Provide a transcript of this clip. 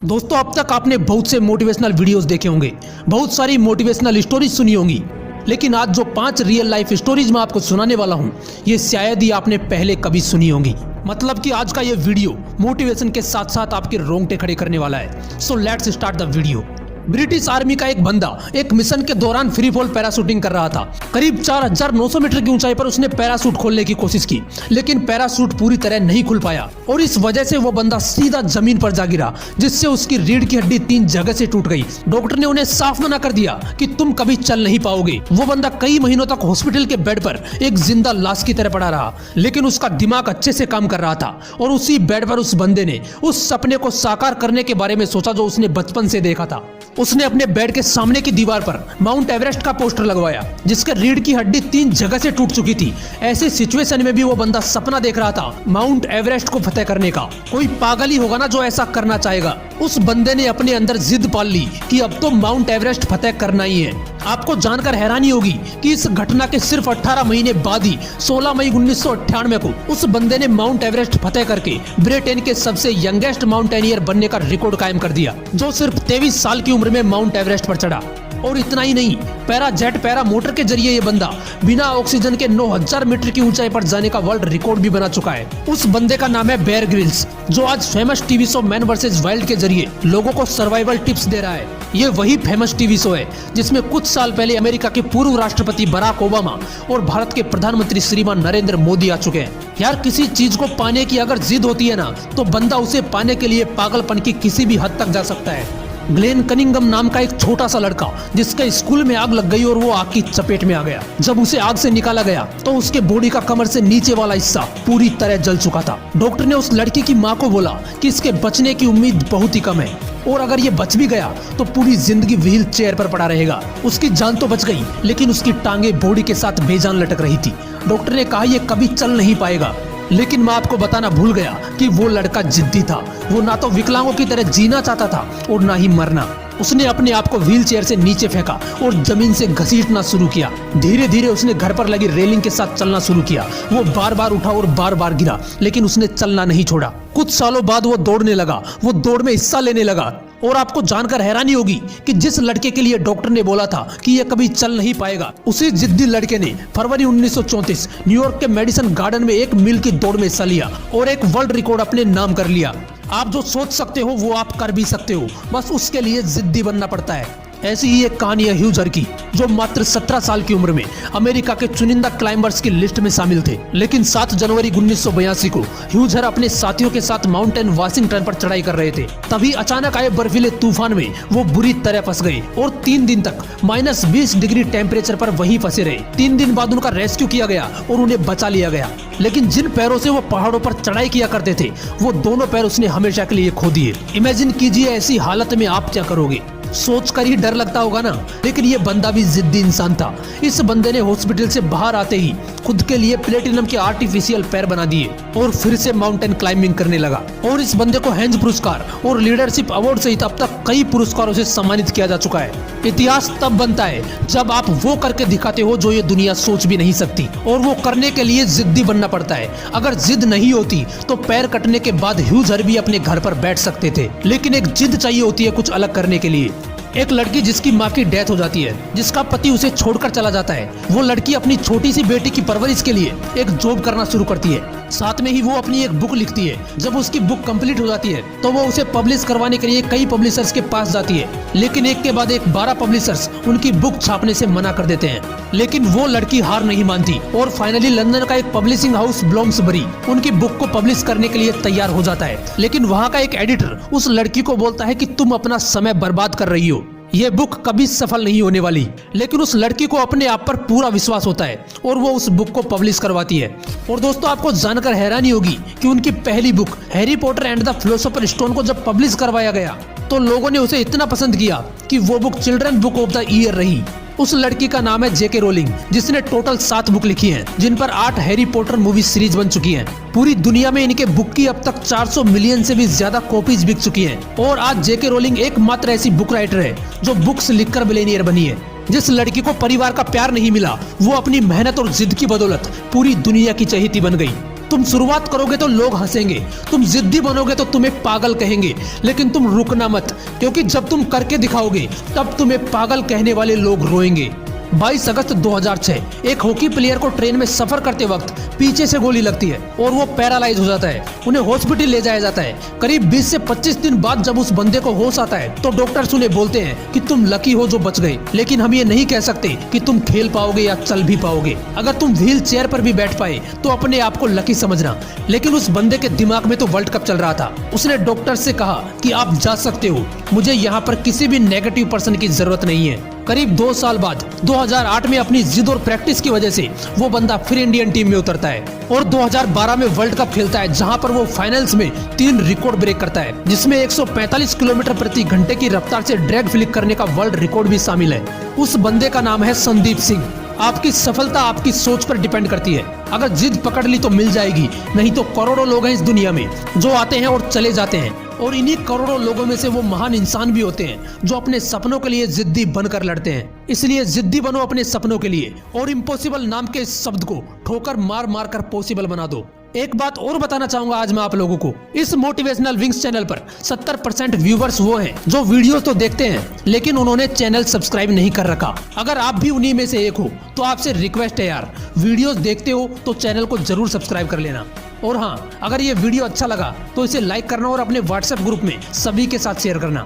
दोस्तों, अब तक आपने बहुत से मोटिवेशनल वीडियोस देखे होंगे, बहुत सारी मोटिवेशनल स्टोरीज सुनी होंगी, लेकिन आज जो 5 रियल लाइफ स्टोरीज मैं आपको सुनाने वाला हूं, ये शायद ही आपने पहले कभी सुनी होंगी। मतलब कि आज का ये वीडियो मोटिवेशन के साथ साथ आपके रोंगटे खड़े करने वाला है। So let's start the video. British army का एक बंदा एक मिशन के दौरान फ्री फॉल पैराशूटिंग कर रहा था। करीब 4900 मीटर की ऊंचाई पर उसने पैराशूट खोलने की कोशिश की, लेकिन पैराशूट पूरी तरह नहीं खुल पाया और इस वजह से वो बंदा सीधा जमीन पर जा गिरा, जिससे उसकी रीढ़ की हड्डी 3 जगह से टूट गई। डॉक्टर ने उन्हें साफ मना कर दिया कि तुम कभी चल नहीं पाओगे। वो बंदा कई महीनों तक हॉस्पिटल के बेड पर एक जिंदा लाश की तरह पड़ा रहा, लेकिन उसका दिमाग अच्छे से काम कर रहा था और उसी बेड पर उस बंदे ने उस सपने को साकार करने के बारे में सोचा जो उसने बचपन से देखा था। उसने अपने बेड के सामने की दीवार पर माउंट एवरेस्ट का पोस्टर लगवाया, जिसके रीढ़ की हड्डी 3 जगह से टूट चुकी थी। ऐसी सिचुएशन में भी वो बंदा सपना देख रहा था माउंट एवरेस्ट को फतेह करने का। कोई पागल ही होगा ना जो ऐसा करना चाहेगा। उस बंदे ने अपने अंदर जिद पाल ली कि अब तो माउंट एवरेस्ट फतेह करना ही है। आपको जानकर हैरानी होगी कि इस घटना के सिर्फ 18 महीने बाद ही 16 मई 1998 को उस बंदे ने माउंट एवरेस्ट फतेह करके ब्रिटेन के सबसे यंगेस्ट माउंटेनियर बनने का रिकॉर्ड कायम कर दिया, जो सिर्फ 23 साल की उम्र में माउंट एवरेस्ट पर चढ़ा। और इतना ही नहीं, पैरा मोटर के जरिए ये बंदा बिना ऑक्सीजन के 9000 मीटर की ऊंचाई पर जाने का वर्ल्ड रिकॉर्ड भी बना चुका है। उस बंदे का नाम है बेयर ग्रिल्स, जो आज famous TV show man versus wild के जरिए लोगों को सर्वाइवल टिप्स दे रहा है। ये वही फेमस टीवी शो है जिसमें कुछ साल पहले अमेरिका के पूर्व राष्ट्रपति बराक ओबामा और भारत के प्रधानमंत्री श्रीमान नरेंद्र मोदी आ चुके हैं। यार, किसी चीज को पाने की अगर जिद होती है ना, तो बंदा उसे पाने के लिए पागलपन की किसी भी हद तक जा सकता है। ग्लेन कनिंगम नाम का एक छोटा सा लड़का, जिसके स्कूल में आग लग गई और वो आग की चपेट में आ गया। जब उसे आग से निकाला गया तो उसके बॉडी का कमर से नीचे वाला हिस्सा पूरी तरह जल चुका था। डॉक्टर ने उस लड़की की माँ को बोला कि इसके बचने की उम्मीद बहुत ही कम है और अगर ये बच भी गया तो पूरी जिंदगी व्हील चेयर पर पड़ा रहेगा। उसकी जान तो बच गई, लेकिन उसकी टांगे बॉडी के साथ बेजान लटक रही थी। डॉक्टर ने कहा ये कभी चल नहीं पाएगा, लेकिन मैं आपको बताना भूल गया कि वो लड़का जिद्दी था। वो ना तो विकलांगों की तरह जीना चाहता था और ना ही मरना। उसने अपने आप को व्हील चेयर से नीचे फेंका और जमीन से घसीटना शुरू किया। धीरे धीरे उसने घर पर लगी रेलिंग के साथ चलना शुरू किया। वो बार बार उठा और बार बार गिरा, लेकिन उसने चलना नहीं छोड़ा। कुछ सालों बाद वो दौड़ने लगा, वो दौड़ में हिस्सा लेने लगा। और आपको जानकर हैरानी होगी कि जिस लड़के के लिए डॉक्टर ने बोला था कि ये कभी चल नहीं पाएगा, उसी जिद्दी लड़के ने फरवरी 1934 न्यूयॉर्क के मेडिसन गार्डन में 1 मील की दौड़ में हिस्सा लिया और एक वर्ल्ड रिकॉर्ड अपने नाम कर लिया। आप जो सोच सकते हो वो आप कर भी सकते हो, बस उसके लिए जिद्दी बनना पड़ता है। ऐसी ही एक कहानी है ह्यूजर की, जो मात्र 17 साल की उम्र में अमेरिका के चुनिंदा क्लाइंबर्स की लिस्ट में शामिल थे। लेकिन 7 जनवरी 1982 को ह्यूजर अपने साथियों के साथ माउंटेन वाशिंगटन पर चढ़ाई कर रहे थे। तभी अचानक आए बर्फीले तूफान में वो बुरी तरह फंस गए और 3 दिन तक -20 डिग्री टेम्परेचर पर वहीं फंसे रहे। 3 दिन बाद उनका रेस्क्यू किया गया और उन्हें बचा लिया गया। लेकिन जिन पैरों से वो पहाड़ों पर चढ़ाई किया करते थे, वो दोनों पैर उसने हमेशा के लिए खो दिए। इमेजिन कीजिए ऐसी हालत में आप क्या करोगे। सोचकर ही डर लगता होगा ना, लेकिन ये बंदा भी जिद्दी इंसान था। इस बंदे ने हॉस्पिटल से बाहर आते ही खुद के लिए प्लेटिनम के आर्टिफिशियल पैर बना दिए और फिर से माउंटेन क्लाइंबिंग करने लगा। और इस बंदे को हेंज पुरस्कार और लीडरशिप अवार्ड सहित अब तक कई पुरस्कारों से सम्मानित किया जा चुका है। इतिहास तब बनता है जब आप वो करके दिखाते हो जो ये दुनिया सोच भी नहीं सकती, और वो करने के लिए जिद्दी बनना पड़ता है। अगर जिद नहीं होती तो पैर कटने के बाद ह्यूजर भी अपने घर पर बैठ सकते थे, लेकिन एक जिद चाहिए होती है कुछ अलग करने के लिए। एक लड़की जिसकी माँ की डेथ हो जाती है, जिसका पति उसे छोड़कर चला जाता है, वो लड़की अपनी छोटी सी बेटी की परवरिश के लिए एक जॉब करना शुरू करती है। साथ में ही वो अपनी एक बुक लिखती है। जब उसकी बुक कंप्लीट हो जाती है तो वो उसे पब्लिश करवाने के लिए कई पब्लिशर्स के पास जाती है, लेकिन एक के बाद एक 12 पब्लिशर्स उनकी बुक छापने से मना कर देते हैं। लेकिन वो लड़की हार नहीं मानती और फाइनली लंदन का एक पब्लिशिंग हाउस ब्लोम्सबरी उनकी बुक को पब्लिश करने के लिए तैयार हो जाता है। लेकिन वहाँ का एक एडिटर उस लड़की को बोलता है कि तुम अपना समय बर्बाद कर रही हो, ये बुक कभी सफल नहीं होने वाली। लेकिन उस लड़की को अपने आप पर पूरा विश्वास होता है और वो उस बुक को पब्लिश करवाती है। और दोस्तों, आपको जानकर हैरानी होगी कि उनकी पहली book Harry Potter and the philosopher stone को जब पब्लिश करवाया गया तो लोगों ने उसे इतना पसंद किया कि वो book children book of the year रही। उस लड़की का नाम है जेके रोलिंग, जिसने टोटल 7 बुक लिखी हैं, जिन पर 8 हैरी पॉटर मूवी सीरीज बन चुकी हैं। पूरी दुनिया में इनके बुक की अब तक 400 मिलियन से भी ज्यादा कॉपीज बिक चुकी हैं। और आज जेके रोलिंग एकमात्र ऐसी बुक राइटर है जो बुक्स लिखकर बिलियनियर बनी है। जिस लड़की को परिवार का प्यार नहीं मिला, वो अपनी मेहनत और जिद की बदौलत पूरी दुनिया की चहेती बन गई। तुम शुरुआत करोगे तो लोग हंसेंगे, तुम जिद्दी बनोगे तो तुम्हें पागल कहेंगे, लेकिन तुम रुकना मत, क्योंकि जब तुम करके दिखाओगे तब तुम्हें पागल कहने वाले लोग रोएंगे। 22 अगस्त 2006 एक हॉकी प्लेयर को ट्रेन में सफर करते वक्त पीछे से गोली लगती है और वो पैरालाइज हो जाता है। उन्हें हॉस्पिटल ले जाया जाता है। करीब 20 से 25 दिन बाद जब उस बंदे को होश आता है तो डॉक्टर्स उन्हें बोलते हैं कि तुम लकी हो जो बच गए, लेकिन हम ये नहीं कह सकते कि तुम खेल पाओगे या चल भी पाओगे। अगर तुम व्हील चेयर पर भी बैठ पाए तो अपने आप को लकी समझना। लेकिन उस बंदे के दिमाग में तो वर्ल्ड कप चल रहा था। उसने डॉक्टर से कहा कि आप जा सकते हो, मुझे यहाँ पर किसी भी नेगेटिव पर्सन की जरूरत नहीं है। करीब 2 साल बाद 2008 में अपनी जिद और प्रैक्टिस की वजह से वो बंदा फिर इंडियन टीम में उतरता है और 2012 में वर्ल्ड कप खेलता है, जहां पर वो फाइनल्स में 3 रिकॉर्ड ब्रेक करता है, जिसमें 145 किलोमीटर प्रति घंटे की रफ्तार से ड्रैग फ्लिक करने का वर्ल्ड रिकॉर्ड भी शामिल है। उस बंदे का नाम है संदीप सिंह। आपकी सफलता आपकी सोच पर डिपेंड करती है। अगर जिद पकड़ ली तो मिल जाएगी, नहीं तो करोड़ों लोग हैं इस दुनिया में जो आते हैं और चले जाते हैं, और इन्हीं करोड़ों लोगों में से वो महान इंसान भी होते हैं जो अपने सपनों के लिए जिद्दी बनकर लड़ते हैं। इसलिए जिद्दी बनो अपने सपनों के लिए और इम्पॉसिबल नाम के इस शब्द को ठोकर मार मार कर पॉसिबल बना दो। एक बात और बताना चाहूंगा आज मैं आप लोगों को, इस मोटिवेशनल विंग्स चैनल पर 70% व्यूवर्स वो हैं जो वीडियोस तो देखते हैं लेकिन उन्होंने चैनल सब्सक्राइब नहीं कर रखा। अगर आप भी उन्हीं में से एक हो तो आपसे रिक्वेस्ट है यार, वीडियोस देखते हो तो चैनल को जरूर सब्सक्राइब कर लेना। और हाँ, अगर ये वीडियो अच्छा लगा तो इसे लाइक करना और अपने व्हाट्सएप ग्रुप में सभी के साथ शेयर करना।